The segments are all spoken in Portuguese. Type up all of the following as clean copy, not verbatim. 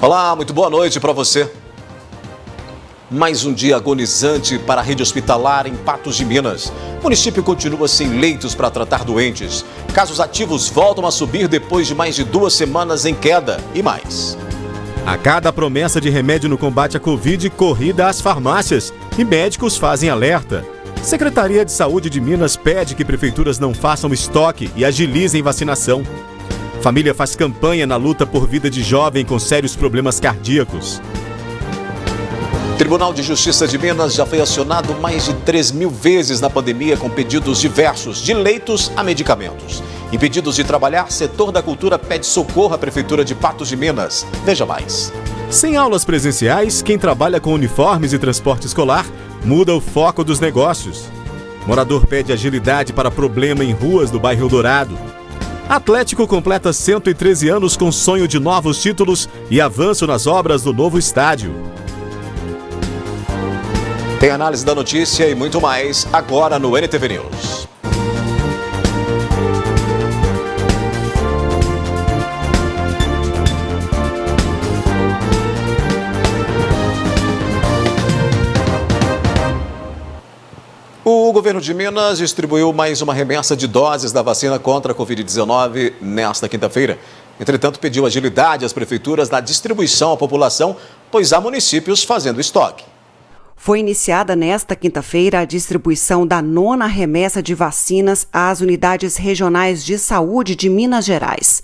Olá, muito boa noite para você. Mais um dia agonizante para a rede hospitalar em Patos de Minas. O município continua sem leitos para tratar doentes. Casos ativos voltam a subir depois de mais de 2 semanas em queda e mais. A cada promessa de remédio no combate à Covid, corrida às farmácias e médicos fazem alerta. Secretaria de Saúde de Minas pede que prefeituras não façam estoque e agilizem vacinação. Família faz campanha na luta por vida de jovem com sérios problemas cardíacos. Tribunal de Justiça de Minas já foi acionado mais de 3.000 vezes na pandemia com pedidos diversos, de leitos a medicamentos. Impedidos de trabalhar, setor da cultura pede socorro à Prefeitura de Patos de Minas. Veja mais. Sem aulas presenciais, quem trabalha com uniformes e transporte escolar muda o foco dos negócios. Morador pede agilidade para problema em ruas do bairro Eldorado. Atlético completa 113 anos com sonho de novos títulos e avanço nas obras do novo estádio. Tem análise da notícia e muito mais agora no NTV News. O governo de Minas distribuiu mais uma remessa de doses da vacina contra a Covid-19 nesta quinta-feira. Entretanto, pediu agilidade às prefeituras na distribuição à população, pois há municípios fazendo estoque. Foi iniciada nesta quinta-feira a distribuição da 9ª remessa de vacinas às unidades regionais de saúde de Minas Gerais.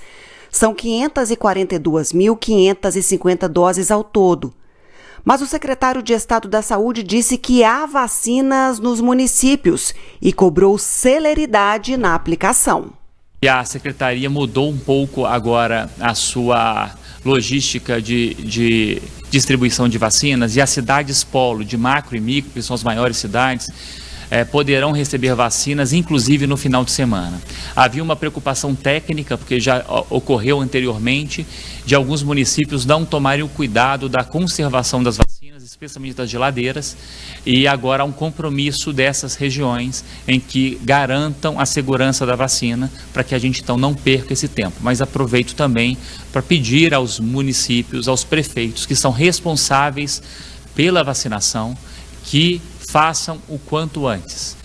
São 542.550 doses ao todo. Mas o secretário de Estado da Saúde disse que há vacinas nos municípios e cobrou celeridade na aplicação. E a secretaria mudou um pouco agora a sua logística de distribuição de vacinas, e as cidades polo, de macro e micro, que são as maiores cidades, poderão receber vacinas, inclusive no final de semana. Havia uma preocupação técnica, porque já ocorreu anteriormente, de alguns municípios não tomarem o cuidado da conservação das vacinas, especialmente das geladeiras, e agora há um compromisso dessas regiões em que garantam a segurança da vacina, para que a gente então não perca esse tempo. Mas aproveito também para pedir aos municípios, aos prefeitos que são responsáveis pela vacinação, que façam o quanto antes,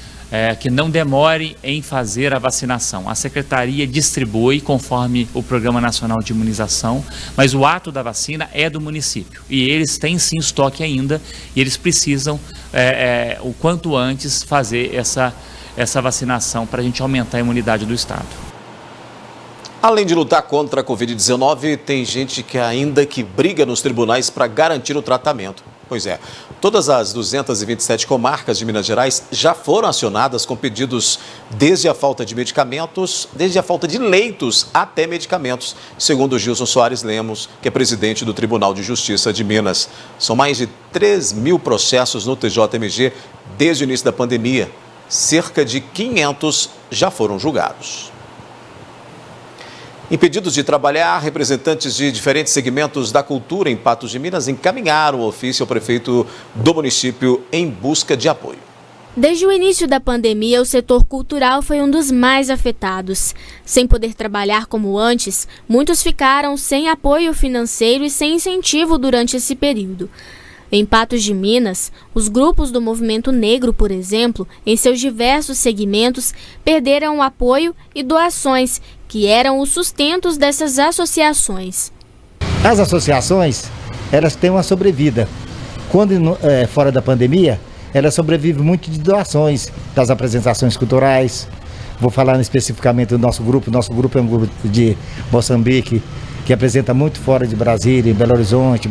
que não demore em fazer a vacinação. A Secretaria distribui conforme o Programa Nacional de Imunização, mas o ato da vacina é do município e eles têm sim estoque ainda e eles precisam o quanto antes fazer essa vacinação para a gente aumentar a imunidade do Estado. Além de lutar contra a Covid-19, tem gente que ainda briga nos tribunais para garantir o tratamento. Pois é, todas as 227 comarcas de Minas Gerais já foram acionadas com pedidos desde a falta de medicamentos, desde a falta de leitos até medicamentos, segundo Gilson Soares Lemos, que é presidente do Tribunal de Justiça de Minas. São mais de 3.000 processos no TJMG desde o início da pandemia. Cerca de 500 já foram julgados. Impedidos de trabalhar, representantes de diferentes segmentos da cultura em Patos de Minas encaminharam o ofício ao prefeito do município em busca de apoio. Desde o início da pandemia, o setor cultural foi um dos mais afetados. Sem poder trabalhar como antes, muitos ficaram sem apoio financeiro e sem incentivo durante esse período. Em Patos de Minas, os grupos do movimento negro, por exemplo, em seus diversos segmentos, perderam o apoio e doações, que eram os sustentos dessas associações. As associações, elas têm uma sobrevida. Quando fora da pandemia, elas sobrevivem muito de doações, das apresentações culturais. Vou falar especificamente do nosso grupo. Nosso grupo é um grupo de Moçambique, que apresenta muito fora de Brasília, em Belo Horizonte,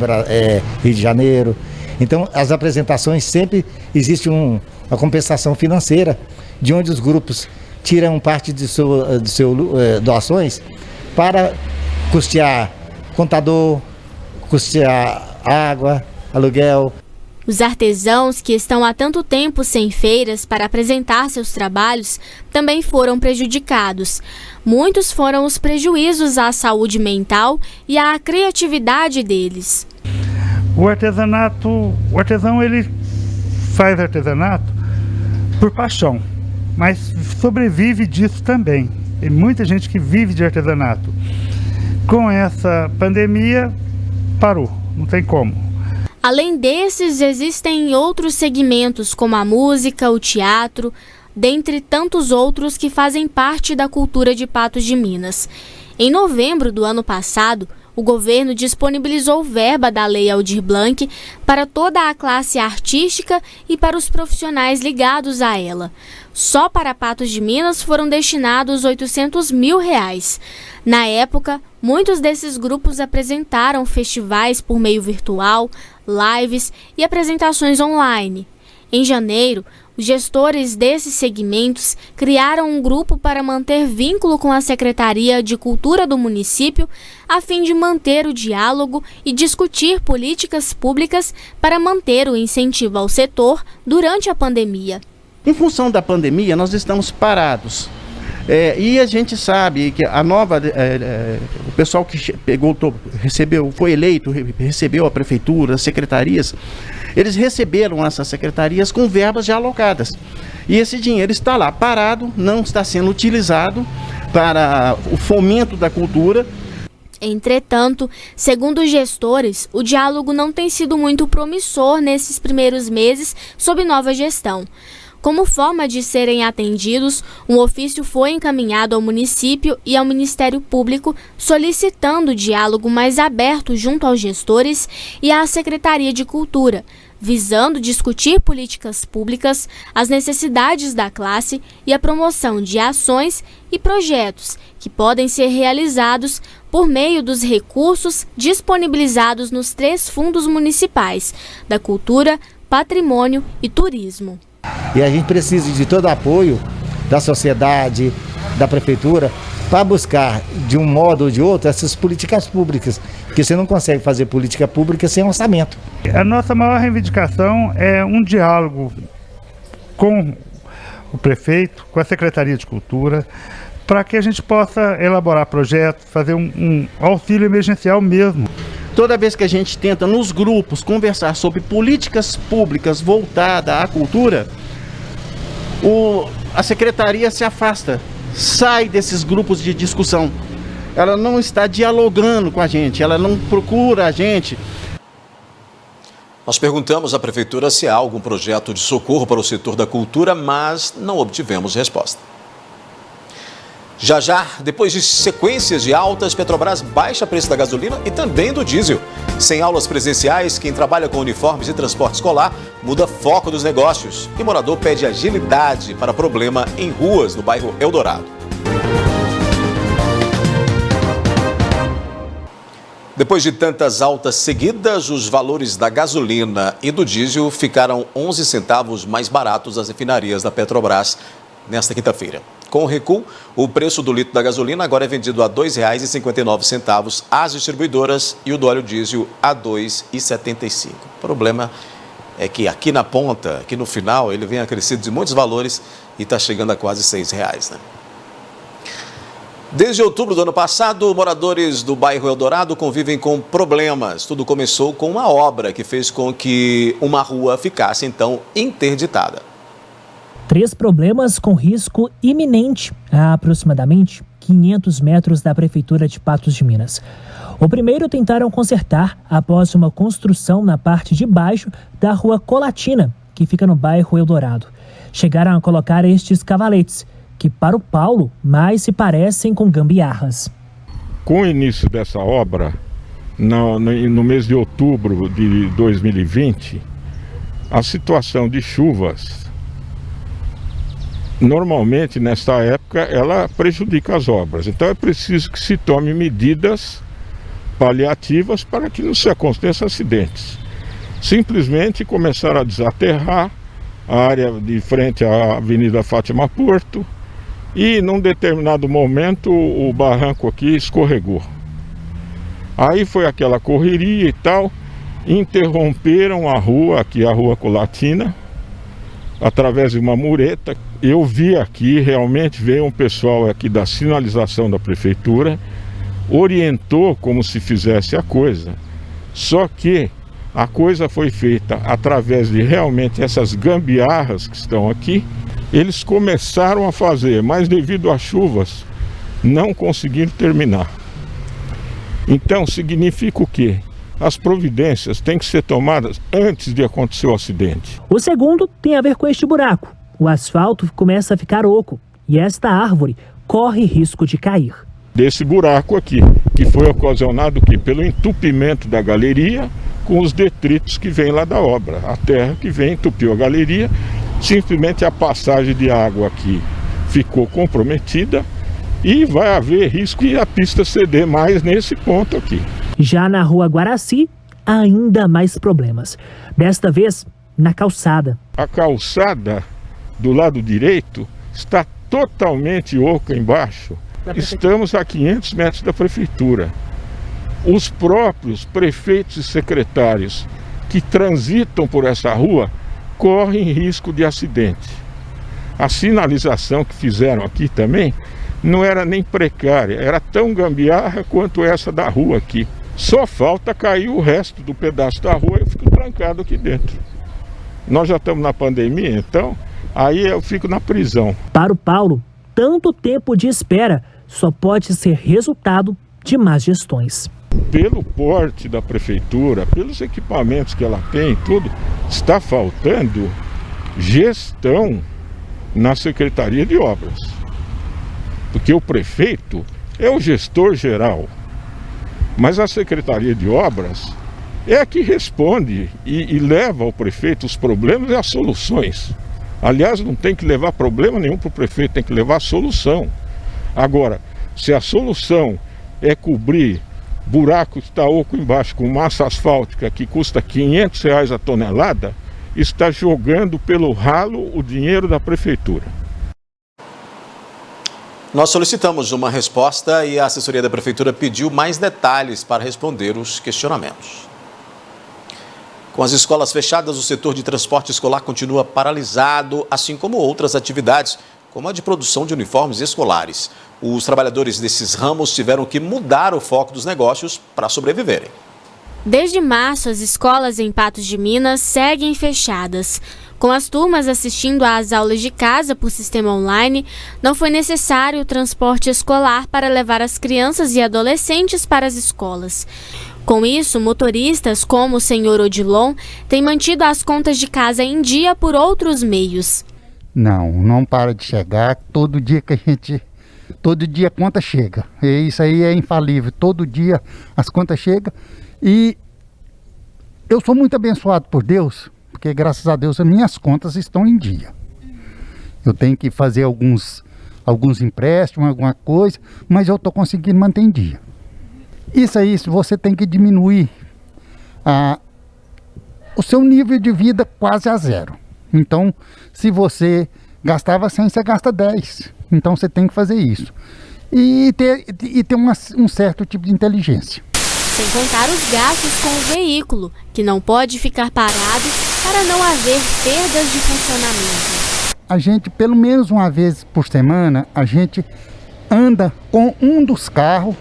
Rio de Janeiro. Então, as apresentações sempre existe uma compensação financeira, de onde os grupos tiram parte de seu doações para custear contador, custear água, aluguel. Os artesãos que estão há tanto tempo sem feiras para apresentar seus trabalhos também foram prejudicados. Muitos foram os prejuízos à saúde mental e à criatividade deles. O artesão ele faz artesanato por paixão, mas sobrevive disso também. Tem muita gente que vive de artesanato. Com essa pandemia, parou, não tem como. Além desses, existem outros segmentos como a música, o teatro, dentre tantos outros que fazem parte da cultura de Patos de Minas. Em novembro do ano passado, o governo disponibilizou verba da Lei Aldir Blanc para toda a classe artística e para os profissionais ligados a ela. Só para Patos de Minas foram destinados R$800 mil. Na época, muitos desses grupos apresentaram festivais por meio virtual, lives e apresentações online. Em janeiro, os gestores desses segmentos criaram um grupo para manter vínculo com a Secretaria de Cultura do município, a fim de manter o diálogo e discutir políticas públicas para manter o incentivo ao setor durante a pandemia. Em função da pandemia, nós estamos parados. E a gente sabe que o pessoal que foi eleito, recebeu a prefeitura, as secretarias, eles receberam essas secretarias com verbas já alocadas. E esse dinheiro está lá parado, não está sendo utilizado para o fomento da cultura. Entretanto, segundo os gestores, o diálogo não tem sido muito promissor nesses primeiros meses sob nova gestão. Como forma de serem atendidos, um ofício foi encaminhado ao município e ao Ministério Público solicitando diálogo mais aberto junto aos gestores e à Secretaria de Cultura, visando discutir políticas públicas, as necessidades da classe e a promoção de ações e projetos que podem ser realizados por meio dos recursos disponibilizados nos 3 fundos municipais, da Cultura, Patrimônio e Turismo. E a gente precisa de todo o apoio da sociedade, da prefeitura, para buscar, de um modo ou de outro, essas políticas públicas. Porque você não consegue fazer política pública sem orçamento. A nossa maior reivindicação é um diálogo com o prefeito, com a Secretaria de Cultura, para que a gente possa elaborar projetos, fazer um auxílio emergencial mesmo. Toda vez que a gente tenta, nos grupos, conversar sobre políticas públicas voltadas à cultura, a secretaria se afasta, sai desses grupos de discussão. Ela não está dialogando com a gente, ela não procura a gente. Nós perguntamos à prefeitura se há algum projeto de socorro para o setor da cultura, mas não obtivemos resposta. Já, depois de sequências de altas, Petrobras baixa o preço da gasolina e também do diesel. Sem aulas presenciais, quem trabalha com uniformes e transporte escolar muda foco dos negócios. E morador pede agilidade para problema em ruas no bairro Eldorado. Depois de tantas altas seguidas, os valores da gasolina e do diesel ficaram 11 centavos mais baratos às refinarias da Petrobras nesta quinta-feira. Com o recuo, o preço do litro da gasolina agora é vendido a R$ 2,59 às distribuidoras e o do óleo diesel a R$ 2,75. O problema é que aqui na ponta, aqui no final, ele vem acrescido de muitos valores e está chegando a quase R$ 6, né? Desde outubro do ano passado, moradores do bairro Eldorado convivem com problemas. Tudo começou com uma obra que fez com que uma rua ficasse, então, interditada. 3 problemas com risco iminente a aproximadamente 500 metros da Prefeitura de Patos de Minas. O primeiro tentaram consertar após uma construção na parte de baixo da rua Colatina, que fica no bairro Eldorado. Chegaram a colocar estes cavaletes, que para o Paulo mais se parecem com gambiarras. Com o início dessa obra, no mês de outubro de 2020, a situação de chuvas, normalmente nesta época, ela prejudica as obras. Então é preciso que se tome medidas paliativas para que não se aconteçam acidentes. Simplesmente começaram a desaterrar a área de frente à Avenida Fátima Porto e num determinado momento o barranco aqui escorregou. Aí foi aquela correria e tal, interromperam a rua, aqui a Rua Colatina, através de uma mureta. Eu vi aqui, realmente veio um pessoal aqui da sinalização da prefeitura, orientou como se fizesse a coisa, só que a coisa foi feita através de realmente essas gambiarras que estão aqui. Eles começaram a fazer, mas devido às chuvas, não conseguiram terminar. Então significa o quê? as providências têm que ser tomadas antes de acontecer o acidente. O segundo tem a ver com este buraco. O asfalto começa a ficar oco e esta árvore corre risco de cair. Desse buraco aqui, que foi ocasionado pelo entupimento da galeria com os detritos que vêm lá da obra. A terra que vem entupiu a galeria, simplesmente a passagem de água aqui ficou comprometida e vai haver risco de a pista ceder mais nesse ponto aqui. Já na rua Guaraci, ainda mais problemas. Desta vez, na calçada. A calçada do lado direito está totalmente oca embaixo. Estamos a 500 metros da prefeitura. Os próprios prefeitos e secretários que transitam por essa rua correm risco de acidente. A sinalização que fizeram aqui também não era nem precária, era tão gambiarra quanto essa da rua aqui. Só falta cair o resto do pedaço da rua e eu fico trancado aqui dentro. Nós já estamos na pandemia, então aí eu fico na prisão. Para o Paulo, tanto tempo de espera só pode ser resultado de más gestões. Pelo porte da prefeitura, pelos equipamentos que ela tem, tudo, está faltando gestão na Secretaria de Obras. Porque o prefeito é o gestor geral, mas a Secretaria de Obras é a que responde e leva ao prefeito os problemas e as soluções. Aliás, não tem que levar problema nenhum para o prefeito, tem que levar solução. Agora, se a solução é cobrir buraco que está oco embaixo com massa asfáltica que custa R$500 a tonelada, está jogando pelo ralo o dinheiro da prefeitura. Nós solicitamos uma resposta e a assessoria da prefeitura pediu mais detalhes para responder os questionamentos. Com as escolas fechadas, o setor de transporte escolar continua paralisado, assim como outras atividades, como a de produção de uniformes escolares. Os trabalhadores desses ramos tiveram que mudar o foco dos negócios para sobreviverem. Desde março, as escolas em Patos de Minas seguem fechadas. Com as turmas assistindo às aulas de casa por sistema online, não foi necessário o transporte escolar para levar as crianças e adolescentes para as escolas. Com isso, motoristas como o senhor Odilon têm mantido as contas de casa em dia por outros meios. Não para de chegar. Todo dia a conta chega. E isso aí é infalível. Todo dia as contas chegam. E eu sou muito abençoado por Deus, porque graças a Deus as minhas contas estão em dia. Eu tenho que fazer alguns empréstimos, alguma coisa, mas eu estou conseguindo manter em dia. Isso aí, você tem que diminuir o seu nível de vida quase a zero. Então, se você gastava 100, você gasta 10. Então, você tem que fazer isso. E ter um certo tipo de inteligência. Sem contar os gastos com o veículo, que não pode ficar parado para não haver perdas de funcionamento. A gente, pelo menos uma vez por semana, a gente anda com um dos carros,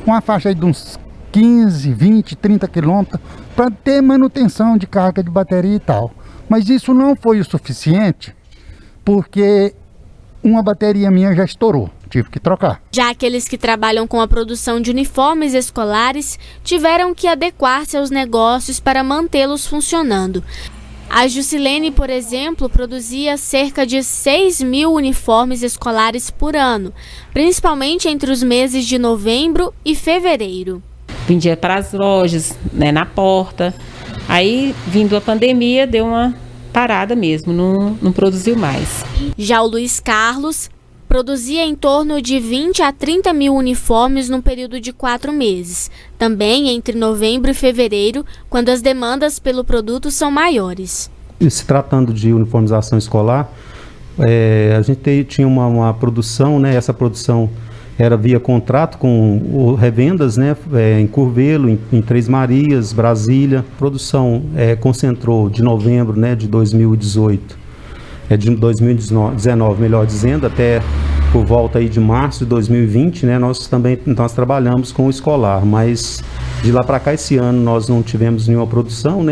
com uma faixa aí de uns 15, 20, 30 quilômetros, para ter manutenção de carga de bateria e tal. Mas isso não foi o suficiente, porque uma bateria minha já estourou, tive que trocar. Já aqueles que trabalham com a produção de uniformes escolares tiveram que adequar seus negócios para mantê-los funcionando. A Jusilene, por exemplo, produzia cerca de 6.000 uniformes escolares por ano, principalmente entre os meses de novembro e fevereiro. Vendia para as lojas, na porta. Aí, vindo a pandemia, deu uma parada mesmo, não produziu mais. Já o Luiz Carlos produzia em torno de 20 a 30 mil uniformes num período de 4 meses, também entre novembro e fevereiro, quando as demandas pelo produto são maiores. Se tratando de uniformização escolar, a gente tinha uma produção, essa produção era via contrato com revendas, em Curvelo, em Três Marias, Brasília. A produção concentrou de novembro, de 2018, de 2019, melhor dizendo, até por volta aí de março de 2020, nós trabalhamos com o escolar, mas de lá para cá esse ano nós não tivemos nenhuma produção,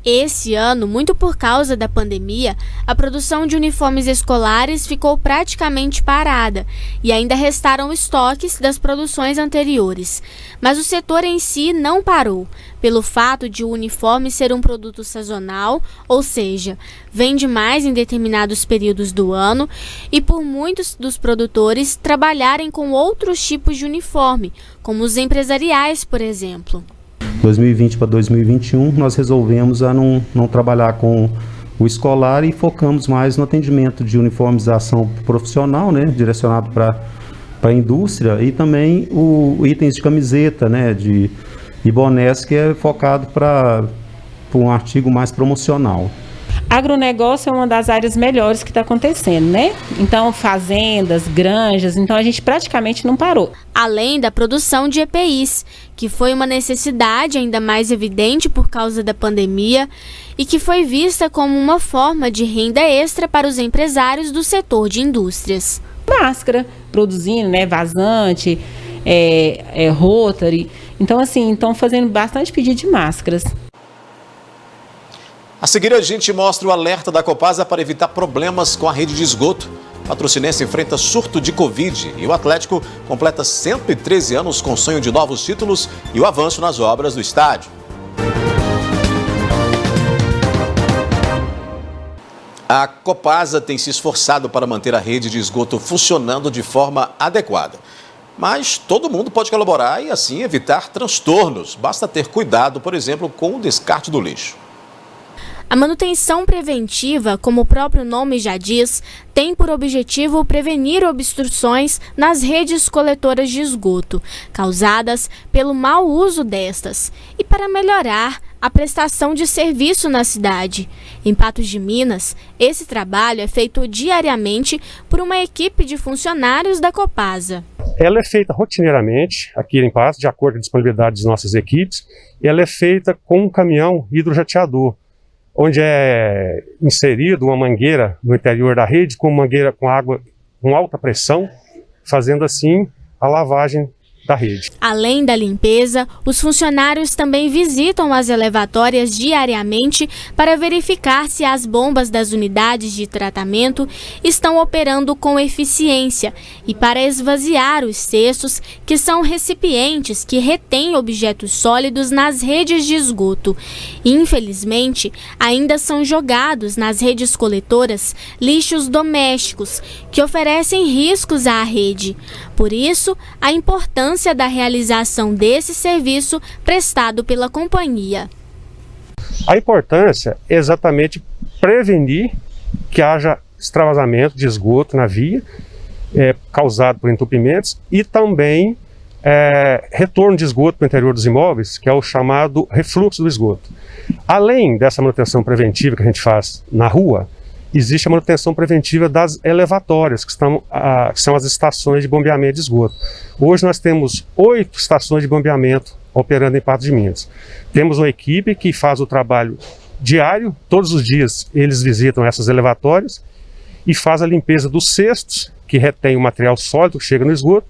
Esse ano, muito por causa da pandemia, a produção de uniformes escolares ficou praticamente parada e ainda restaram estoques das produções anteriores. Mas o setor em si não parou, pelo fato de o uniforme ser um produto sazonal, ou seja, vende mais em determinados períodos do ano, e por muitos dos produtores trabalharem com outros tipos de uniforme, como os empresariais, por exemplo. 2020 para 2021, nós resolvemos a não trabalhar com o escolar e focamos mais no atendimento de uniformização profissional, né, direcionado para a indústria, e também itens de camiseta, né, e bonés, que é focado para um artigo mais promocional. Agronegócio é uma das áreas melhores que está acontecendo, né? Então, fazendas, granjas, então a gente praticamente não parou. Além da produção de EPIs, que foi uma necessidade ainda mais evidente por causa da pandemia e que foi vista como uma forma de renda extra para os empresários do setor de indústrias. Máscara, produzindo, né? Vazante, Rotary. Então, assim, estão fazendo bastante pedido de máscaras. A seguir, a gente mostra o alerta da Copasa para evitar problemas com a rede de esgoto. O Patrocinense enfrenta surto de Covid e o Atlético completa 113 anos com sonho de novos títulos e o avanço nas obras do estádio. A Copasa tem se esforçado para manter a rede de esgoto funcionando de forma adequada. Mas todo mundo pode colaborar e assim evitar transtornos. Basta ter cuidado, por exemplo, com o descarte do lixo. A manutenção preventiva, como o próprio nome já diz, tem por objetivo prevenir obstruções nas redes coletoras de esgoto, causadas pelo mau uso destas, e para melhorar a prestação de serviço na cidade. Em Patos de Minas, esse trabalho é feito diariamente por uma equipe de funcionários da Copasa. Ela é feita rotineiramente aqui em Patos, de acordo com a disponibilidade das nossas equipes, e ela é feita com um caminhão hidrojateador, onde é inserido uma mangueira no interior da rede, com mangueira com água com alta pressão, fazendo assim a lavagem da rede. Além da limpeza, os funcionários também visitam as elevatórias diariamente para verificar se as bombas das unidades de tratamento estão operando com eficiência e para esvaziar os cestos, que são recipientes que retêm objetos sólidos nas redes de esgoto. Infelizmente, ainda são jogados nas redes coletoras lixos domésticos, que oferecem riscos à rede. Por isso, a importância da realização desse serviço prestado pela companhia. A importância é exatamente prevenir que haja extravasamento de esgoto na via, causado por entupimentos, e também retorno de esgoto para o interior dos imóveis, que é o chamado refluxo do esgoto. Além dessa manutenção preventiva que a gente faz na rua, existe a manutenção preventiva das elevatórias, que são as estações de bombeamento de esgoto. Hoje nós temos 8 estações de bombeamento operando em Patos de Minas. Temos uma equipe que faz o trabalho diário, todos os dias eles visitam essas elevatórias e faz a limpeza dos cestos, que retém o material sólido que chega no esgoto,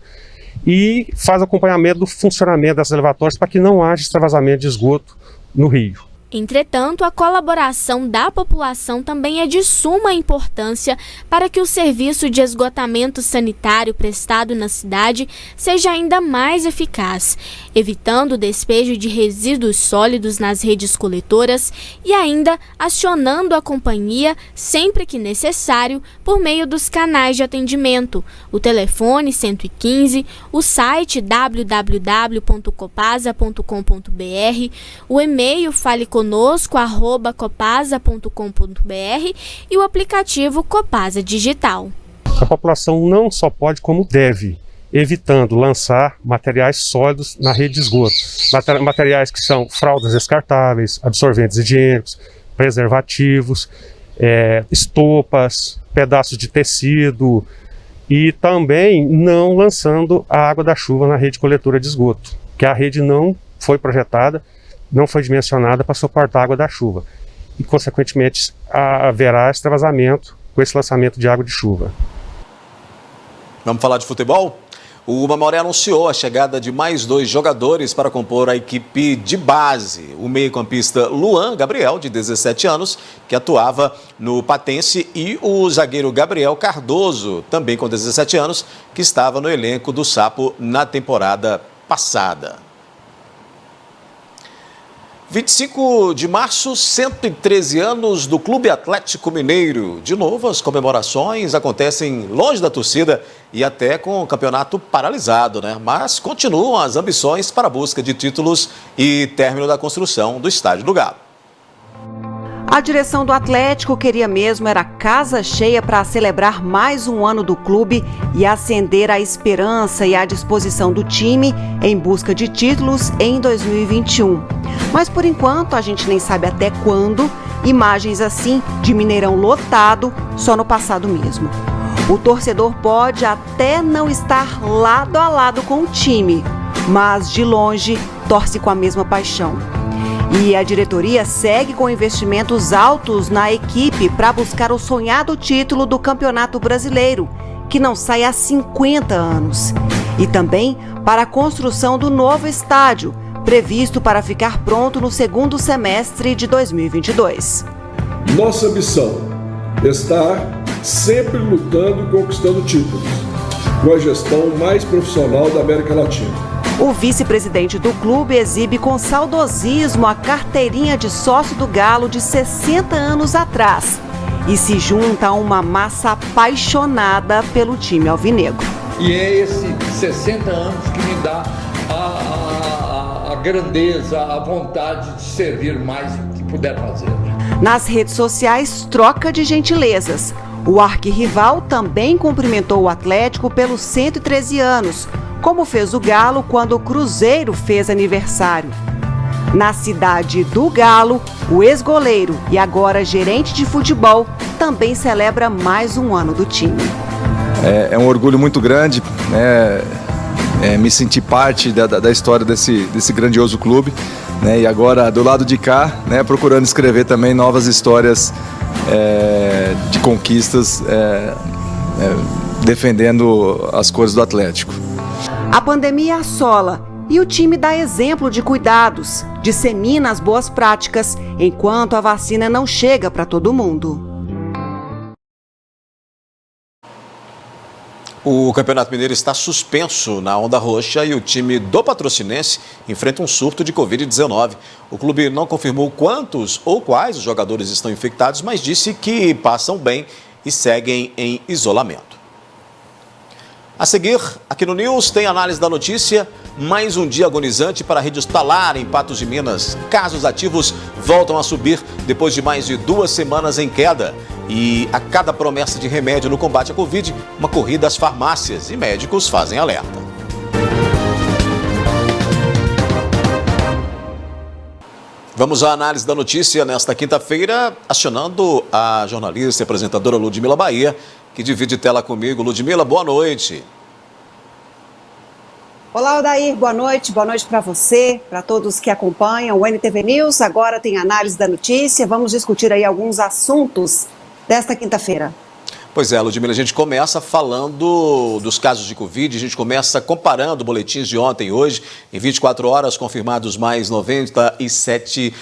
e faz acompanhamento do funcionamento dessas elevatórias para que não haja extravasamento de esgoto no rio. Entretanto, a colaboração da população também é de suma importância para que o serviço de esgotamento sanitário prestado na cidade seja ainda mais eficaz, evitando o despejo de resíduos sólidos nas redes coletoras e ainda acionando a companhia sempre que necessário por meio dos canais de atendimento, o telefone 115, o site www.copasa.com.br, o e-mail faleconosco@copasa.com.br e o aplicativo Copasa Digital. A população não só pode, como deve, evitando lançar materiais sólidos na rede de esgoto. Materiais que são fraldas descartáveis, absorventes higiênicos, preservativos, estopas, pedaços de tecido, e também não lançando a água da chuva na rede coletora de esgoto, que a rede não foi projetada, não foi dimensionada para suportar a água da chuva. E, consequentemente, haverá extravasamento com esse lançamento de água de chuva. Vamos falar de futebol? O Mamoré anunciou a chegada de mais 2 jogadores para compor a equipe de base. O meio-campista Luan Gabriel, de 17 anos, que atuava no Patense, e o zagueiro Gabriel Cardoso, também com 17 anos, que estava no elenco do Sapo na temporada passada. 25 de março, 113 anos do Clube Atlético Mineiro. De novo, as comemorações acontecem longe da torcida e até com o campeonato paralisado, né? Mas continuam as ambições para a busca de títulos e término da construção do Estádio do Galo. A direção do Atlético queria mesmo era casa cheia para celebrar mais um ano do clube e acender a esperança e a disposição do time em busca de títulos em 2021. Mas por enquanto a gente nem sabe até quando, imagens assim de Mineirão lotado só no passado mesmo. O torcedor pode até não estar lado a lado com o time, mas de longe torce com a mesma paixão. E a diretoria segue com investimentos altos na equipe para buscar o sonhado título do Campeonato Brasileiro, que não sai há 50 anos. E também para a construção do novo estádio, previsto para ficar pronto no segundo semestre de 2022. Nossa missão é estar sempre lutando e conquistando títulos, com a gestão mais profissional da América Latina. O vice-presidente do clube exibe com saudosismo a carteirinha de sócio do Galo de 60 anos atrás e se junta a uma massa apaixonada pelo time alvinegro. E é esse 60 anos que me dá a grandeza, a vontade de servir mais o que puder fazer. Nas redes sociais, troca de gentilezas. O arquirrival também cumprimentou o Atlético pelos 113 anos, como fez o Galo quando o Cruzeiro fez aniversário. Na cidade do Galo, o ex-goleiro e agora gerente de futebol também celebra mais um ano do time. É um orgulho muito grande, né? Me sentir parte da história desse grandioso clube, né? E agora do lado de cá, né, procurando escrever também novas histórias de conquistas, defendendo as cores do Atlético. A pandemia assola e o time dá exemplo de cuidados, dissemina as boas práticas, enquanto a vacina não chega para todo mundo. O Campeonato Mineiro está suspenso na Onda Roxa e o time do Patrocinense enfrenta um surto de Covid-19. O clube não confirmou quantos ou quais os jogadores estão infectados, mas disse que passam bem e seguem em isolamento. A seguir, aqui no News, tem análise da notícia. Mais um dia agonizante para a rede hospitalar em Patos de Minas. Casos ativos voltam a subir depois de mais de 2 semanas em queda. E a cada promessa de remédio no combate à Covid, uma corrida às farmácias e médicos fazem alerta. Vamos à análise da notícia nesta quinta-feira, acionando a jornalista e apresentadora Ludmila Bahia, que divide tela comigo. Ludmila, boa noite. Olá, Odair, boa noite para você, para todos que acompanham o NTV News. Agora tem análise da notícia, vamos discutir aí alguns assuntos desta quinta-feira. Pois é, Ludmila, a gente começa falando dos casos de Covid, a gente começa comparando boletins de ontem e hoje. Em 24 horas, confirmados mais 97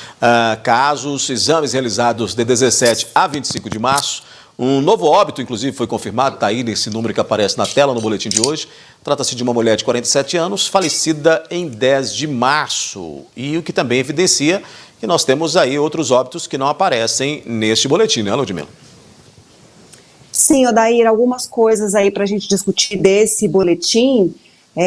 casos, exames realizados de 17 a 25 de março. Um novo óbito, inclusive, foi confirmado, está aí nesse número que aparece na tela no boletim de hoje. Trata-se de uma mulher de 47 anos, falecida em 10 de março. E o que também evidencia que nós temos aí outros óbitos que não aparecem neste boletim, né, Ludmila? Sim, Odair, algumas coisas aí para a gente discutir desse boletim,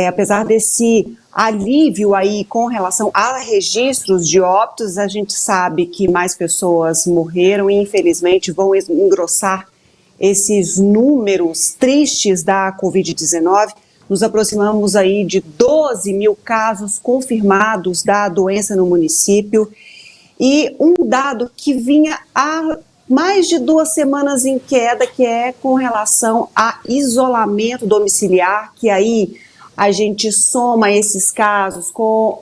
apesar desse alívio aí com relação a registros de óbitos, a gente sabe que mais pessoas morreram e infelizmente vão engrossar esses números tristes da Covid-19. Nos aproximamos aí de 12 mil casos confirmados da doença no município e um dado que vinha há mais de 2 semanas em queda, que é com relação a isolamento domiciliar, que aí a gente soma esses casos com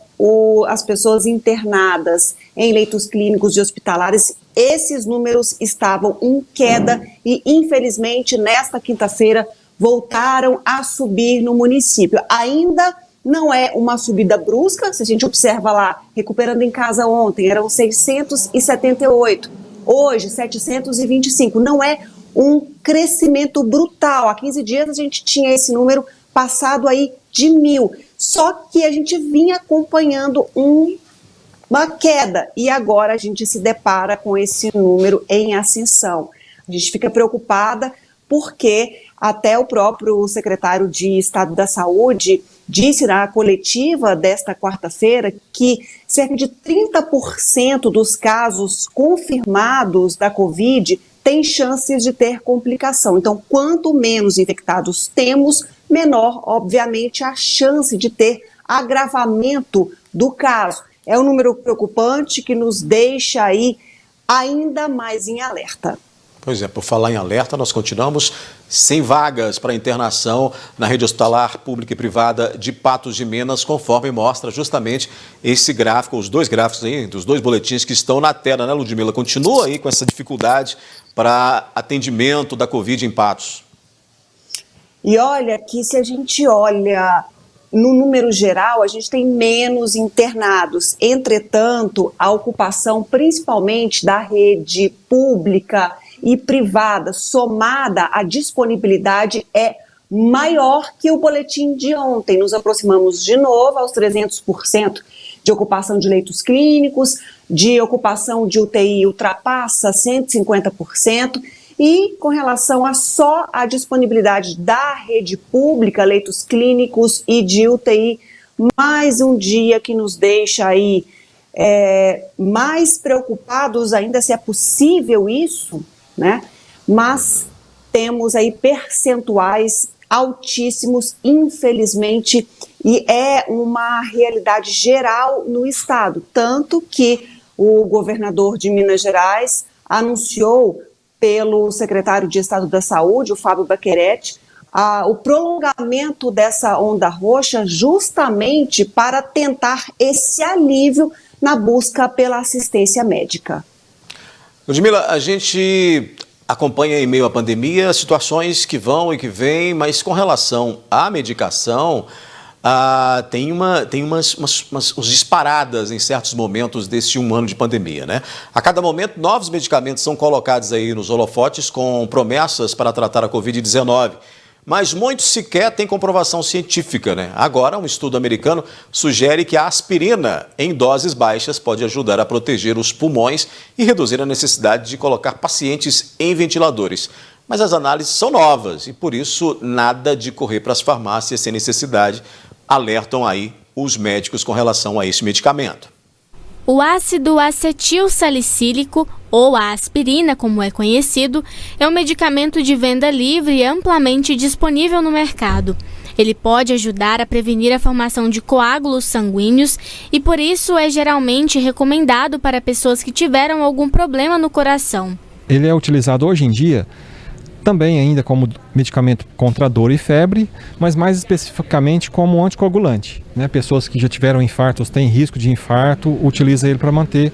as pessoas internadas em leitos clínicos e hospitalares. Esses números estavam em queda e, infelizmente, nesta quinta-feira voltaram a subir no município. Ainda não é uma subida brusca, se a gente observa lá, recuperando em casa ontem, eram 678, hoje 725, não é um crescimento brutal. Há 15 dias a gente tinha esse número passado aí de 1.000, só que a gente vinha acompanhando uma queda e agora a gente se depara com esse número em ascensão. A gente fica preocupada porque até o próprio secretário de Estado da Saúde disse na coletiva desta quarta-feira que cerca de 30% dos casos confirmados da Covid têm chances de ter complicação. Então, quanto menos infectados temos, menor, obviamente, a chance de ter agravamento do caso. É um número preocupante que nos deixa aí ainda mais em alerta. Pois é, por falar em alerta, nós continuamos sem vagas para internação na rede hospitalar pública e privada de Patos de Minas, conforme mostra justamente esse gráfico, os dois gráficos aí, dos dois boletins que estão na tela, né, Ludmila? Continua aí com essa dificuldade para atendimento da Covid em Patos. E olha que se a gente olha no número geral, a gente tem menos internados. Entretanto, a ocupação principalmente da rede pública e privada, somada à disponibilidade, é maior que o boletim de ontem. Nos aproximamos de novo aos 300% de ocupação de leitos clínicos, de ocupação de UTI ultrapassa 150%, e com relação a só a disponibilidade da rede pública, leitos clínicos e de UTI, mais um dia que nos deixa aí mais preocupados ainda se é possível isso, né? Mas temos aí percentuais altíssimos, infelizmente, e é uma realidade geral no estado, tanto que o governador de Minas Gerais anunciou pelo secretário de Estado da Saúde, o Fábio Baccheretti, o prolongamento dessa onda roxa justamente para tentar esse alívio na busca pela assistência médica. Ludmila, a gente acompanha em meio à pandemia situações que vão e que vêm, mas com relação à medicação, tem uns disparadas em certos momentos desse 1 ano de pandemia, né? A cada momento, novos medicamentos são colocados aí nos holofotes com promessas para tratar a Covid-19. Mas muitos sequer têm comprovação científica, né? Agora, um estudo americano sugere que a aspirina em doses baixas pode ajudar a proteger os pulmões e reduzir a necessidade de colocar pacientes em ventiladores. Mas as análises são novas e, por isso, nada de correr para as farmácias sem necessidade, alertam aí os médicos com relação a esse medicamento. O ácido acetil salicílico, ou a aspirina, como é conhecido, é um medicamento de venda livre e amplamente disponível no mercado. Ele pode ajudar a prevenir a formação de coágulos sanguíneos e, por isso, é geralmente recomendado para pessoas que tiveram algum problema no coração. Ele é utilizado hoje em dia também ainda como medicamento contra dor e febre, mas mais especificamente como anticoagulante, né? Pessoas que já tiveram infartos, têm risco de infarto, utilizam ele para manter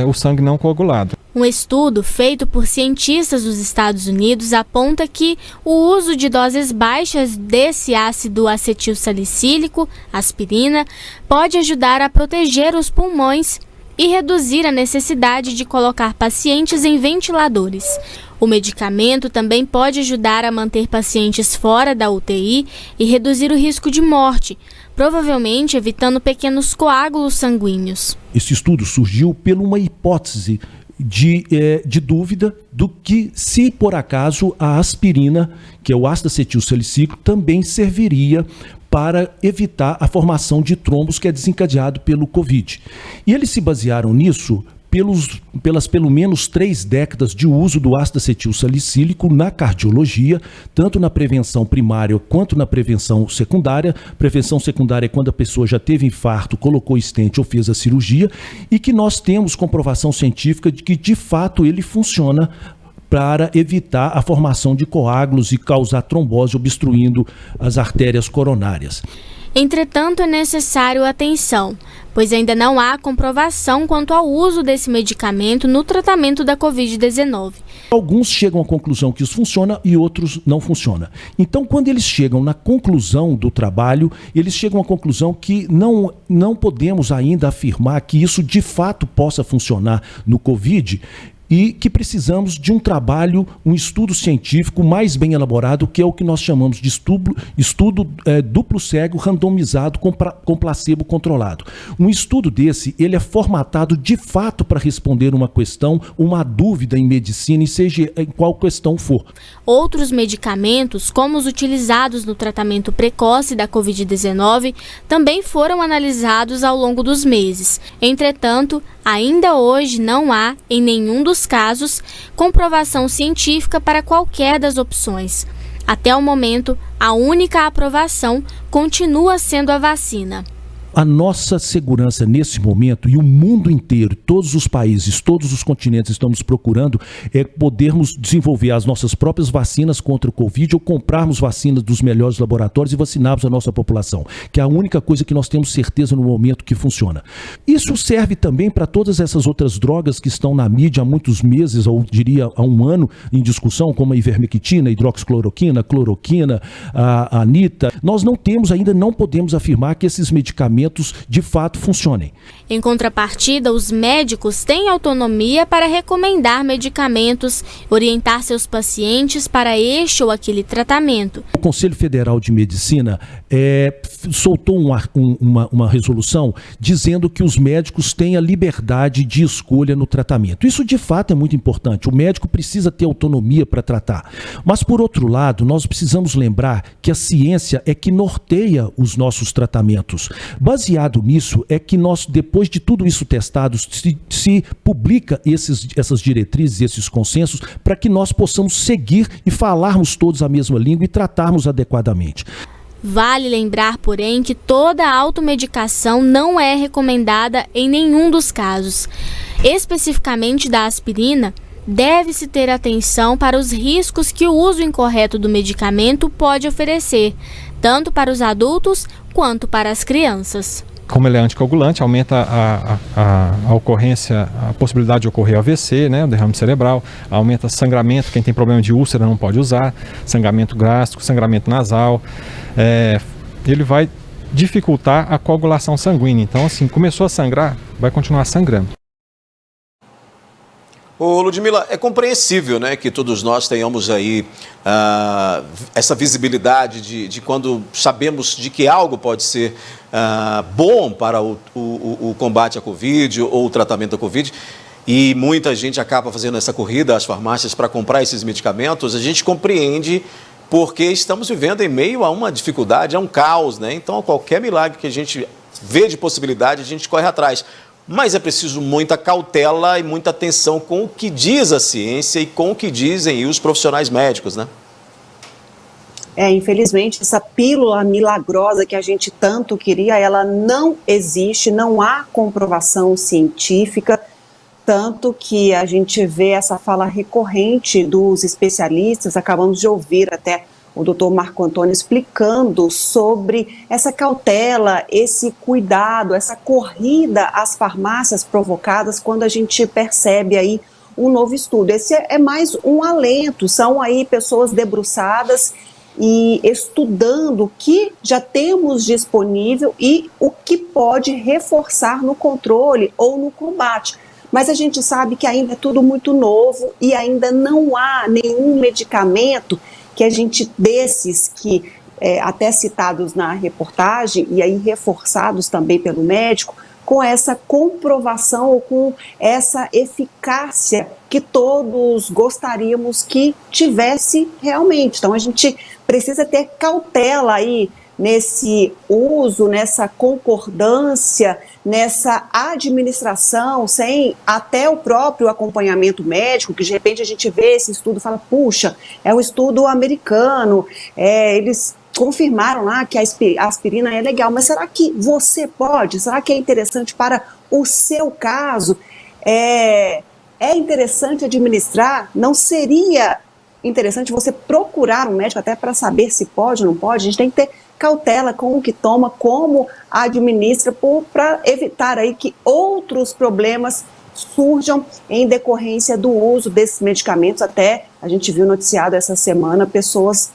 o sangue não coagulado. Um estudo feito por cientistas dos Estados Unidos aponta que o uso de doses baixas desse ácido acetil salicílico, aspirina, pode ajudar a proteger os pulmões e reduzir a necessidade de colocar pacientes em ventiladores. O medicamento também pode ajudar a manter pacientes fora da UTI e reduzir o risco de morte, provavelmente evitando pequenos coágulos sanguíneos. Esse estudo surgiu por uma hipótese de dúvida do que, se por acaso, a aspirina, que é o ácido acetil salicílico, também serviria para evitar a formação de trombos que é desencadeado pelo Covid. E eles se basearam nisso pelas pelo menos 3 décadas de uso do ácido acetil salicílico na cardiologia, tanto na prevenção primária quanto na prevenção secundária. Prevenção secundária é quando a pessoa já teve infarto, colocou stent ou fez a cirurgia, e que nós temos comprovação científica de que, de fato, ele funciona para evitar a formação de coágulos e causar trombose, obstruindo as artérias coronárias. Entretanto, é necessário atenção, pois ainda não há comprovação quanto ao uso desse medicamento no tratamento da Covid-19. Alguns chegam à conclusão que isso funciona e outros não funciona. Então, quando eles chegam na conclusão do trabalho, eles chegam à conclusão que não podemos ainda afirmar que isso de fato possa funcionar no Covid, e que precisamos de um trabalho, um estudo científico mais bem elaborado, que é o que nós chamamos de estudo duplo cego randomizado com placebo controlado. Um estudo desse, ele é formatado de fato para responder uma questão, uma dúvida em medicina, e seja em qual questão for. Outros medicamentos, como os utilizados no tratamento precoce da Covid-19, também foram analisados ao longo dos meses. Entretanto, ainda hoje não há, em nenhum dos casos, comprovação científica para qualquer das opções. Até o momento, a única aprovação continua sendo a vacina. A nossa segurança nesse momento, e o mundo inteiro, todos os países, todos os continentes estamos procurando, é podermos desenvolver as nossas próprias vacinas contra o Covid ou comprarmos vacinas dos melhores laboratórios e vacinarmos a nossa população, que é a única coisa que nós temos certeza no momento que funciona. Isso serve também para todas essas outras drogas que estão na mídia há muitos meses, ou diria há um ano, em discussão, como a ivermectina, a hidroxicloroquina, a cloroquina, a anita. Nós não podemos afirmar que esses medicamentos de fato funcionem. Em contrapartida, os médicos têm autonomia para recomendar medicamentos, orientar seus pacientes para este ou aquele tratamento. O Conselho Federal de Medicina soltou uma resolução dizendo que os médicos têm a liberdade de escolha no tratamento. Isso de fato é muito importante. O médico precisa ter autonomia para tratar. Mas, por outro lado, nós precisamos lembrar que a ciência é que norteia os nossos tratamentos. Baseado nisso, é que nós, depois de tudo isso testado, se publica essas diretrizes, esses consensos, para que nós possamos seguir e falarmos todos a mesma língua e tratarmos adequadamente. Vale lembrar, porém, que toda automedicação não é recomendada em nenhum dos casos. Especificamente da aspirina, deve-se ter atenção para os riscos que o uso incorreto do medicamento pode oferecer, tanto para os adultos quanto para as crianças. Como ele é anticoagulante, aumenta a ocorrência, a possibilidade de ocorrer AVC, né, o derrame cerebral, aumenta sangramento, quem tem problema de úlcera não pode usar, sangramento gástrico, sangramento nasal, ele vai dificultar a coagulação sanguínea. Então, assim, começou a sangrar, vai continuar sangrando. Ô Ludmila, é compreensível, né, que todos nós tenhamos aí essa visibilidade de quando sabemos de que algo pode ser bom para o combate à Covid ou o tratamento da Covid, e muita gente acaba fazendo essa corrida às farmácias para comprar esses medicamentos. A gente compreende porque estamos vivendo em meio a uma dificuldade, a um caos, né? Então, qualquer milagre que a gente vê de possibilidade, a gente corre atrás. Mas é preciso muita cautela e muita atenção com o que diz a ciência e com o que dizem os profissionais médicos, né? Infelizmente, essa pílula milagrosa que a gente tanto queria, ela não existe, não há comprovação científica, tanto que a gente vê essa fala recorrente dos especialistas. Acabamos de ouvir até o doutor Marco Antônio explicando sobre essa cautela, esse cuidado, essa corrida às farmácias provocadas quando a gente percebe aí um novo estudo. Esse é mais um alento, são aí pessoas debruçadas e estudando o que já temos disponível e o que pode reforçar no controle ou no combate. Mas a gente sabe que ainda é tudo muito novo e ainda não há nenhum medicamento que a gente, desses que até citados na reportagem e aí reforçados também pelo médico, com essa comprovação ou com essa eficácia que todos gostaríamos que tivesse realmente. Então a gente precisa ter cautela aí nesse uso, nessa concordância, nessa administração, sem até o próprio acompanhamento médico, que de repente a gente vê esse estudo e fala, puxa, é um estudo americano, eles confirmaram lá que a aspirina é legal, mas será que você pode? Será que é interessante para o seu caso? É interessante administrar? Não seria interessante você procurar um médico até para saber se pode ou não pode? A gente tem que ter cautela com o que toma, como administra, para evitar aí que outros problemas surjam em decorrência do uso desses medicamentos. Até a gente viu noticiado essa semana pessoas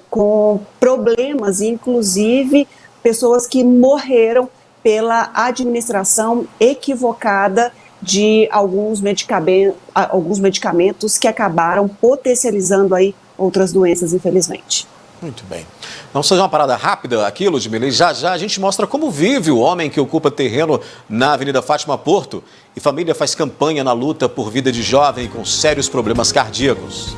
com problemas, inclusive pessoas que morreram pela administração equivocada de alguns medicamentos que acabaram potencializando aí outras doenças, infelizmente. Muito bem. Vamos fazer uma parada rápida aqui, Ludmila, e já a gente mostra como vive o homem que ocupa terreno na Avenida Fátima Porto e família faz campanha na luta por vida de jovem com sérios problemas cardíacos.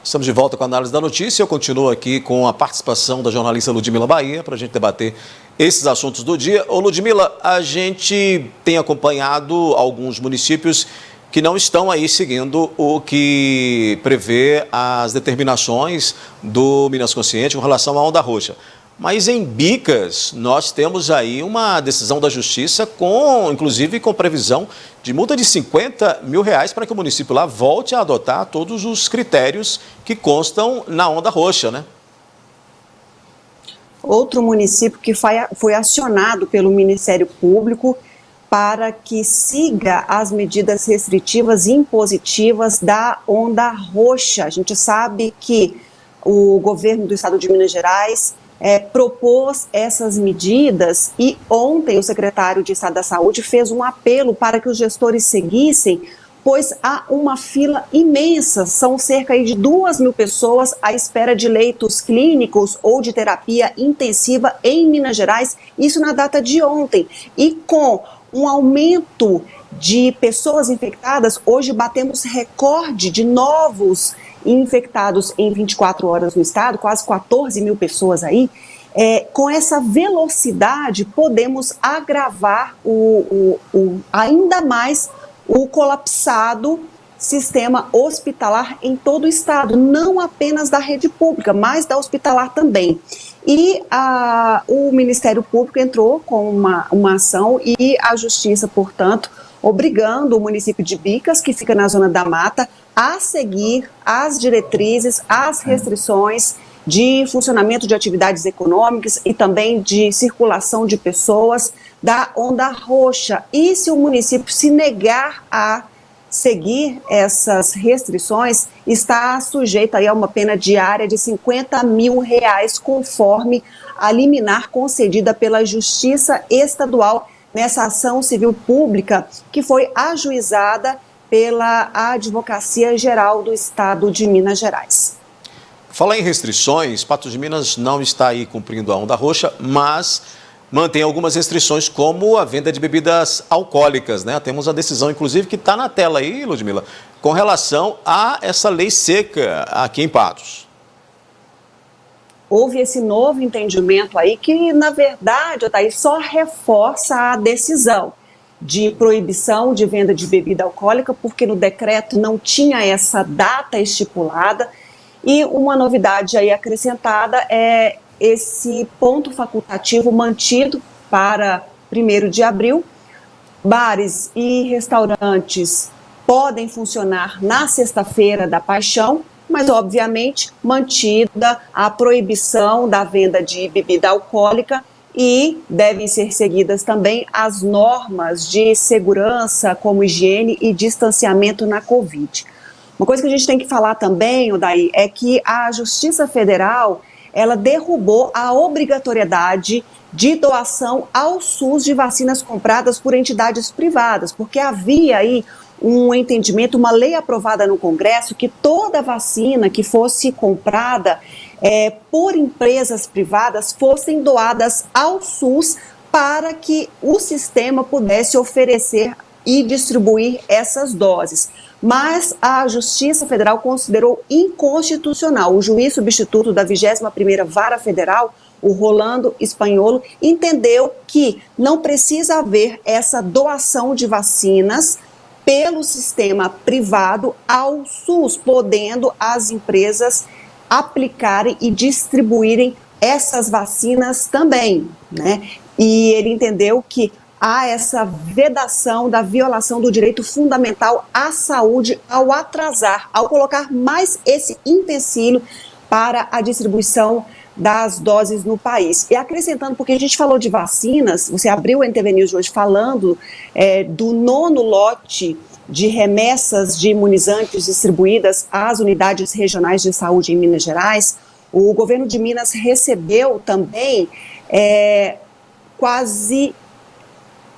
Estamos de volta com a análise da notícia. Eu continuo aqui com a participação da jornalista Ludmila Bahia para a gente debater esses assuntos do dia. Ô Ludmila, a gente tem acompanhado alguns municípios que não estão aí seguindo o que prevê as determinações do Minas Consciente com relação à onda roxa. Mas em Bicas, nós temos aí uma decisão da Justiça, inclusive com previsão de multa de R$50 mil para que o município lá volte a adotar todos os critérios que constam na onda roxa, né? Outro município que foi acionado pelo Ministério Público para que siga as medidas restritivas e impositivas da onda roxa. A gente sabe que o governo do estado de Minas Gerais propôs essas medidas e ontem o secretário de Estado da Saúde fez um apelo para que os gestores seguissem, pois há uma fila imensa, são cerca de 2.000 pessoas à espera de leitos clínicos ou de terapia intensiva em Minas Gerais, isso na data de ontem. E com um aumento de pessoas infectadas, hoje batemos recorde de novos infectados em 24 horas no estado, quase 14.000 pessoas aí. Com essa velocidade, podemos agravar ainda mais o colapsado sistema hospitalar em todo o estado, não apenas da rede pública, mas da hospitalar também. E o Ministério Público entrou com uma ação e a Justiça, portanto, obrigando o município de Bicas, que fica na Zona da Mata, a seguir as diretrizes, as restrições de funcionamento de atividades econômicas e também de circulação de pessoas da onda roxa. E se o município se negar a seguir essas restrições, está sujeito aí a uma pena diária de R$50 mil, conforme a liminar concedida pela Justiça Estadual nessa ação civil pública que foi ajuizada pela Advocacia Geral do Estado de Minas Gerais. Falar em restrições, Patos de Minas não está aí cumprindo a onda roxa, mas mantém algumas restrições, como a venda de bebidas alcoólicas, né? Temos a decisão, inclusive, que está na tela aí, Ludmila, com relação a essa lei seca aqui em Patos. Houve esse novo entendimento aí que, na verdade, Otair, só reforça a decisão de proibição de venda de bebida alcoólica, porque no decreto não tinha essa data estipulada. E uma novidade aí acrescentada é esse ponto facultativo mantido para 1º de abril. Bares e restaurantes podem funcionar na Sexta-feira da Paixão, mas obviamente mantida a proibição da venda de bebida alcoólica e devem ser seguidas também as normas de segurança como higiene e distanciamento na Covid. Uma coisa que a gente tem que falar também, Odair, é que a Justiça Federal, ela derrubou a obrigatoriedade de doação ao SUS de vacinas compradas por entidades privadas, porque havia aí um entendimento, uma lei aprovada no Congresso, que toda vacina que fosse comprada por empresas privadas fossem doadas ao SUS para que o sistema pudesse oferecer e distribuir essas doses. Mas a Justiça Federal considerou inconstitucional. O juiz substituto da 21ª Vara Federal, o Rolando Espanholo, entendeu que não precisa haver essa doação de vacinas pelo sistema privado ao SUS, podendo as empresas aplicarem e distribuírem essas vacinas também, né? E ele entendeu que há essa vedação da violação do direito fundamental à saúde ao atrasar, ao colocar mais esse empecilho para a distribuição das doses no país. E acrescentando, porque a gente falou de vacinas, você abriu o NTV News hoje falando do 9º lote de remessas de imunizantes distribuídas às unidades regionais de saúde em Minas Gerais. O governo de Minas recebeu também quase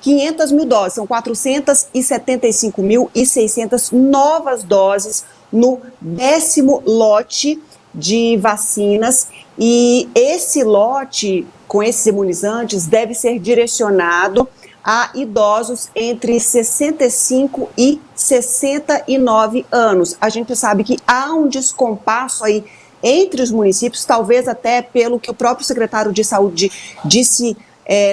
500 mil doses, são 475.600 novas doses no 10º lote de vacinas, e esse lote com esses imunizantes deve ser direcionado a idosos entre 65 e 69 anos. A gente sabe que há um descompasso aí entre os municípios, talvez até pelo que o próprio secretário de Saúde disse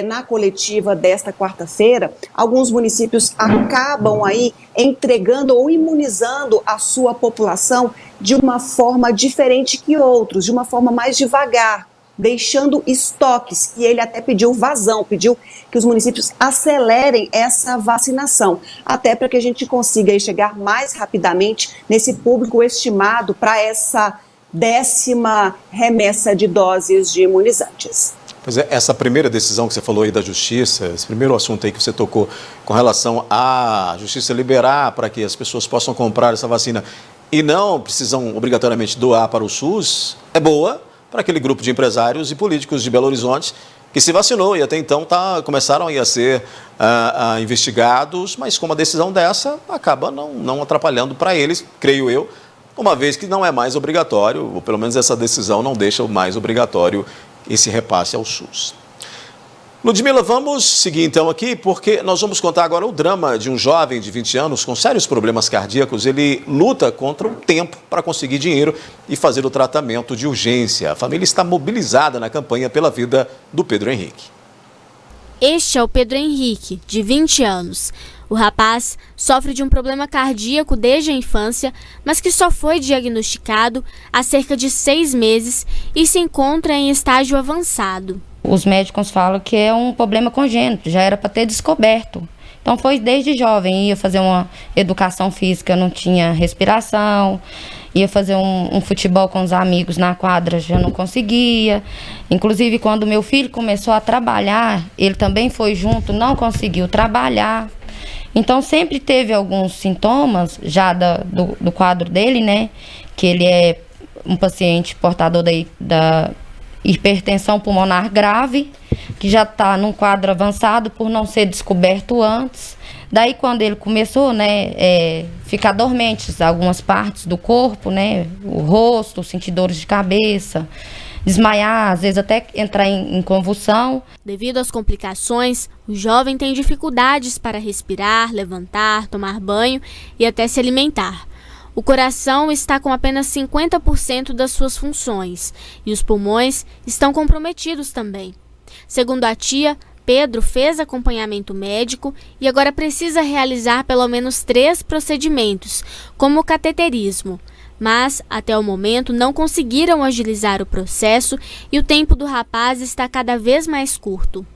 na coletiva desta quarta-feira. Alguns municípios acabam aí entregando ou imunizando a sua população de uma forma diferente que outros, de uma forma mais devagar, deixando estoques, e ele até pediu vazão, pediu que os municípios acelerem essa vacinação, até para que a gente consiga aí chegar mais rapidamente nesse público estimado para essa 10ª remessa de doses de imunizantes. Pois é, essa primeira decisão que você falou aí da Justiça, esse primeiro assunto aí que você tocou com relação à Justiça liberar para que as pessoas possam comprar essa vacina e não precisam obrigatoriamente doar para o SUS, é boa para aquele grupo de empresários e políticos de Belo Horizonte que se vacinou e até então começaram a ser investigados, mas com uma decisão dessa acaba não atrapalhando para eles, creio eu, uma vez que não é mais obrigatório, ou pelo menos essa decisão não deixa mais obrigatório esse repasse ao SUS. Ludmila, vamos seguir então aqui, porque nós vamos contar agora o drama de um jovem de 20 anos com sérios problemas cardíacos. Ele luta contra o tempo para conseguir dinheiro e fazer o tratamento de urgência. A família está mobilizada na campanha pela vida do Pedro Henrique. Este é o Pedro Henrique, de 20 anos. O rapaz sofre de um problema cardíaco desde a infância, mas que só foi diagnosticado há cerca de 6 meses e se encontra em estágio avançado. Os médicos falam que é um problema congênito, já era para ter descoberto. Então foi desde jovem, ia fazer uma educação física, não tinha respiração, ia fazer um futebol com os amigos na quadra, já não conseguia. Inclusive quando meu filho começou a trabalhar, ele também foi junto, não conseguiu trabalhar. Então sempre teve alguns sintomas já do quadro dele, né? Que ele é um paciente portador da hipertensão pulmonar grave, que já está num quadro avançado por não ser descoberto antes. Daí quando ele começou, né, ficar dormentes algumas partes do corpo, né, o rosto, sentir dores de cabeça, desmaiar, às vezes até entrar em convulsão. Devido às complicações, o jovem tem dificuldades para respirar, levantar, tomar banho e até se alimentar. O coração está com apenas 50% das suas funções e os pulmões estão comprometidos também. Segundo a tia, Pedro fez acompanhamento médico e agora precisa realizar pelo menos 3 procedimentos, como o cateterismo. Mas, até o momento, não conseguiram agilizar o processo e o tempo do rapaz está cada vez mais curto.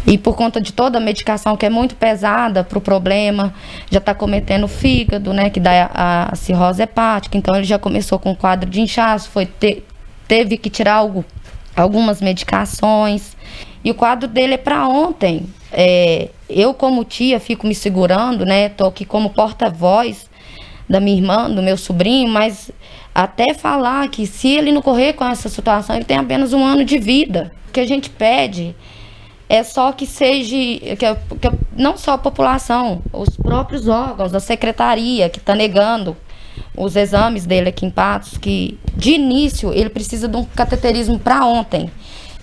E por conta de toda a medicação que é muito pesada para o problema, já está cometendo o fígado, né, que dá a cirrose hepática. Então ele já começou com um quadro de inchaço, teve que tirar algumas medicações. E o quadro dele é para ontem. Eu como tia fico me segurando, né, estou aqui como porta-voz da minha irmã, do meu sobrinho, mas até falar que se ele não correr com essa situação, ele tem apenas 1 ano de vida. O que a gente pede é só que seja, que não só a população, os próprios órgãos da secretaria que está negando os exames dele aqui em Patos, que de início ele precisa de um cateterismo para ontem.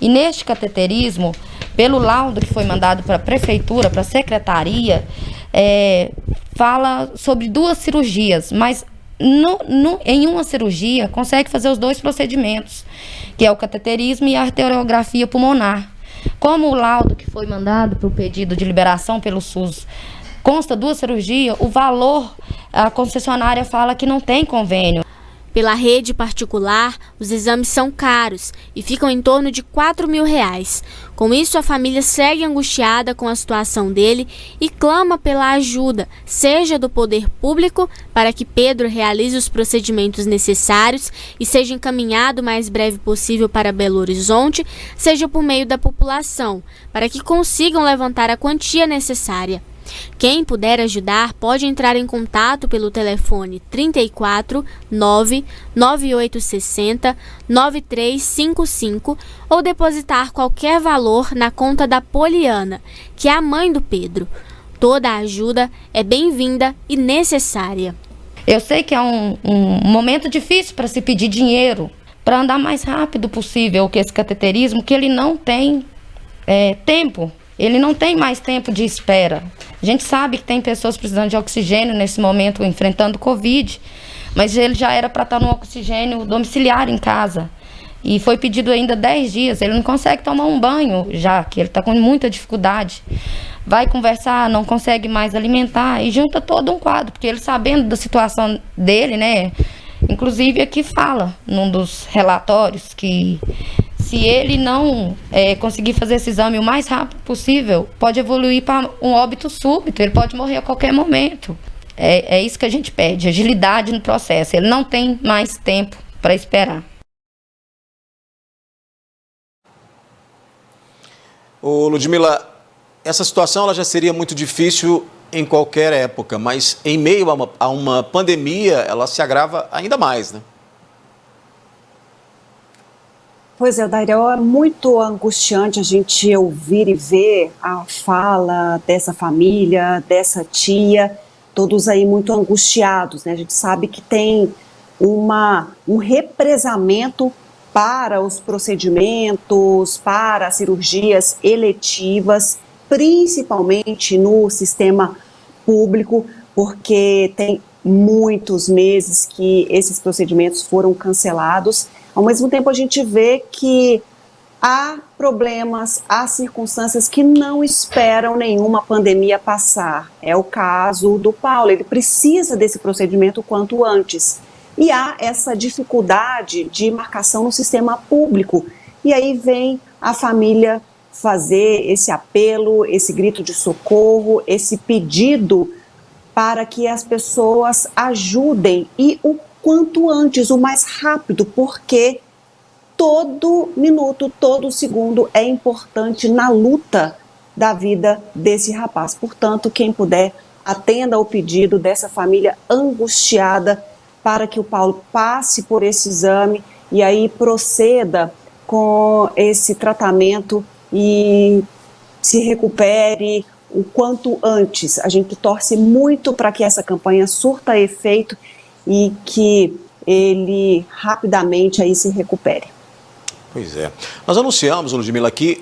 E neste cateterismo, pelo laudo que foi mandado para a prefeitura, para a secretaria, fala sobre 2 cirurgias, mas em uma cirurgia consegue fazer os 2 procedimentos, que é o cateterismo e a arteriografia pulmonar. Como o laudo que foi mandado para o pedido de liberação pelo SUS consta 2 cirurgias, o valor, a concessionária fala que não tem convênio. Pela rede particular, os exames são caros e ficam em torno de R$4.000. Com isso, a família segue angustiada com a situação dele e clama pela ajuda, seja do poder público, para que Pedro realize os procedimentos necessários e seja encaminhado o mais breve possível para Belo Horizonte, seja por meio da população, para que consigam levantar a quantia necessária. Quem puder ajudar pode entrar em contato pelo telefone 34 99860 9355 ou depositar qualquer valor na conta da Poliana, que é a mãe do Pedro. Toda a ajuda é bem-vinda e necessária. Eu sei que é um momento difícil para se pedir dinheiro, para andar mais rápido possível que esse cateterismo, que ele não tem tempo. Ele não tem mais tempo de espera. A gente sabe que tem pessoas precisando de oxigênio nesse momento, enfrentando Covid, mas ele já era para estar no oxigênio domiciliar em casa. E foi pedido ainda 10 dias. Ele não consegue tomar um banho, já que ele está com muita dificuldade. Vai conversar, não consegue mais alimentar e junta todo um quadro, porque ele, sabendo da situação dele, né? Inclusive aqui fala, num dos relatórios, que se ele não conseguir fazer esse exame o mais rápido possível, pode evoluir para um óbito súbito, ele pode morrer a qualquer momento. É isso que a gente pede, agilidade no processo. Ele não tem mais tempo para esperar. Ô, Ludmila, essa situação ela já seria muito difícil em qualquer época, mas em meio a uma pandemia, ela se agrava ainda mais, né? Pois é, Daíra, é muito angustiante a gente ouvir e ver a fala dessa família, dessa tia, todos aí muito angustiados, né? A gente sabe que tem um represamento para os procedimentos, para as cirurgias eletivas, principalmente no sistema público, porque tem muitos meses que esses procedimentos foram cancelados. Ao mesmo tempo, a gente vê que há problemas, há circunstâncias que não esperam nenhuma pandemia passar. É o caso do Paulo, ele precisa desse procedimento o quanto antes. E há essa dificuldade de marcação no sistema público. E aí vem a família fazer esse apelo, esse grito de socorro, esse pedido para que as pessoas ajudem e o quanto antes, o mais rápido, porque todo minuto, todo segundo é importante na luta da vida desse rapaz. Portanto, quem puder, atenda ao pedido dessa família angustiada para que o Paulo passe por esse exame e aí proceda com esse tratamento e se recupere o quanto antes. A gente torce muito para que essa campanha surta efeito e que ele rapidamente aí se recupere. Pois é. Nós anunciamos, Ludmila, aqui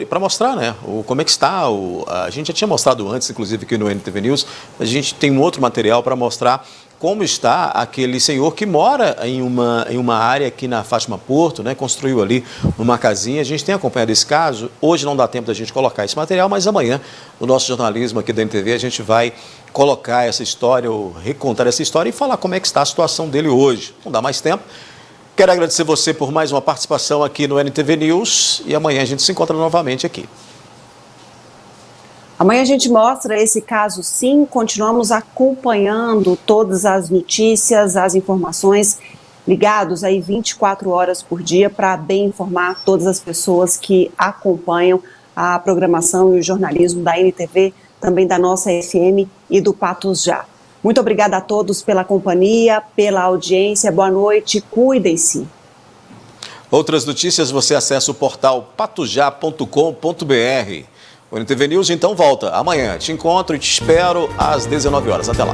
para mostrar, né, como é que está. A gente já tinha mostrado antes, inclusive aqui no NTV News, a gente tem um outro material para mostrar como está aquele senhor que mora em uma área aqui na Fátima Porto, né, construiu ali uma casinha. A gente tem acompanhado esse caso. Hoje não dá tempo da gente colocar esse material, mas amanhã, no nosso jornalismo aqui da NTV, a gente vai colocar essa história, ou recontar essa história e falar como é que está a situação dele hoje. Não dá mais tempo. Quero agradecer você por mais uma participação aqui no NTV News e amanhã a gente se encontra novamente aqui. Amanhã a gente mostra esse caso, sim. Continuamos acompanhando todas as notícias, as informações, ligados aí 24 horas por dia para bem informar todas as pessoas que acompanham a programação e o jornalismo da NTV, também da nossa FM e do Patos Já. Muito obrigada a todos pela companhia, pela audiência. Boa noite, cuidem-se. Outras notícias você acessa o portal patosjá.com.br. O NTV News então volta amanhã. Te encontro e te espero às 19 horas. Até lá.